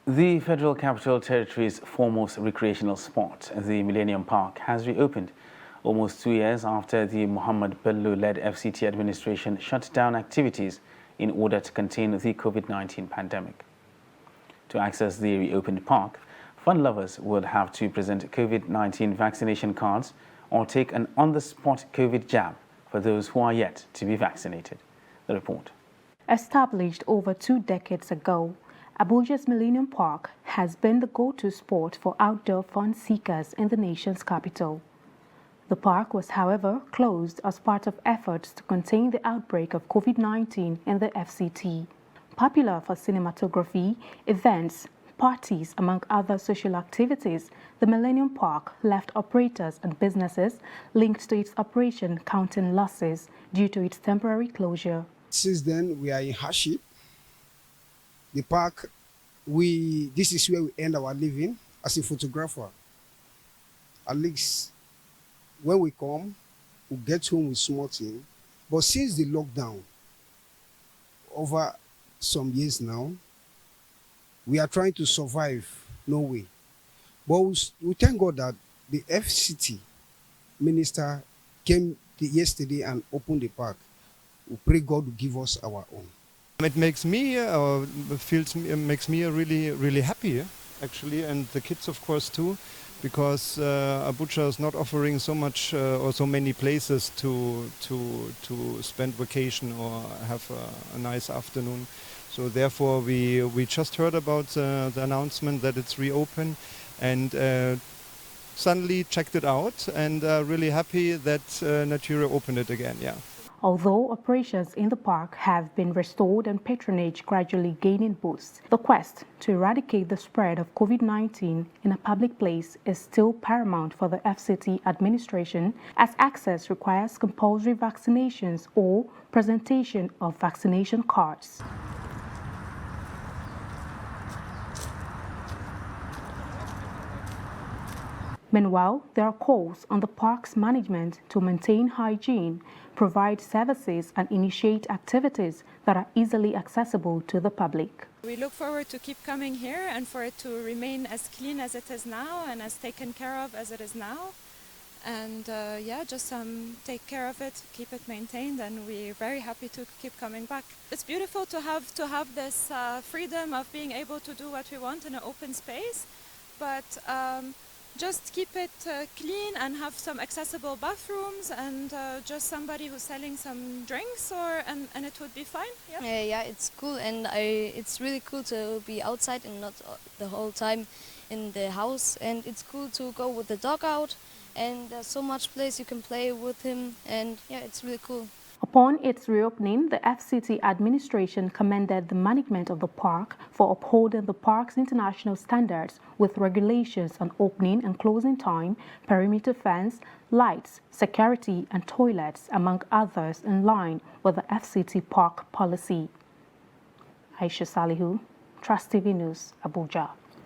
The Federal Capital Territory's foremost recreational spot, the Millennium Park, has reopened almost 2 years after the Mohammed Bello-led Fcta administration shut down activities in order to contain the COVID-19 pandemic. To access the reopened park, fun lovers would have to present COVID-19 vaccination cards or take an on-the-spot COVID jab for those who are yet to be vaccinated. The report. Established over 2 decades ago, Abuja's Millennium Park has been the go-to spot for outdoor fun seekers in the nation's capital. The park was, however, closed as part of efforts to contain the outbreak of COVID-19 in the FCT. Popular for cinematography, events, parties, among other social activities, the Millennium Park left operators and businesses linked to its operation counting losses due to its temporary closure. Since then, we are in hardship. The park, this is where we earn our living as a photographer. At least when we come, we get home with small thing. But since the lockdown, over some years now, we are trying to survive, no way. But we thank God that the FCT minister came yesterday and opened the park. We pray God will give us our own. It makes me really happy, actually, and the kids, of course, too, because Abuja is not offering so much or so many places to spend vacation or have a nice afternoon. So therefore, we just heard about the announcement that it's reopened, and suddenly checked it out, and really happy that Natura opened it again. Yeah. Although operations in the park have been restored and patronage gradually gaining boost, the quest to eradicate the spread of COVID-19 in a public place is still paramount for the FCT administration, as access requires compulsory vaccinations or presentation of vaccination cards. Meanwhile, there are calls on the park's management to maintain hygiene, provide services and initiate activities that are easily accessible to the public. We look forward to keep coming here and for it to remain as clean as it is now and as taken care of as it is now. And just take care of it, keep it maintained, and we're very happy to keep coming back. It's beautiful to have this freedom of being able to do what we want in an open space, but just keep it clean and have some accessible bathrooms and just somebody who's selling some drinks and it would be fine. Yeah, yeah, it's cool, and it's really cool to be outside and not the whole time in the house, and it's cool to go with the dog out, and there's so much place you can play with him, and yeah, it's really cool. Upon its reopening, the FCT administration commended the management of the park for upholding the park's international standards with regulations on opening and closing time, perimeter fence, lights, security and toilets, among others, in line with the FCT park policy. Aisha Salihu, Trust TV News, Abuja.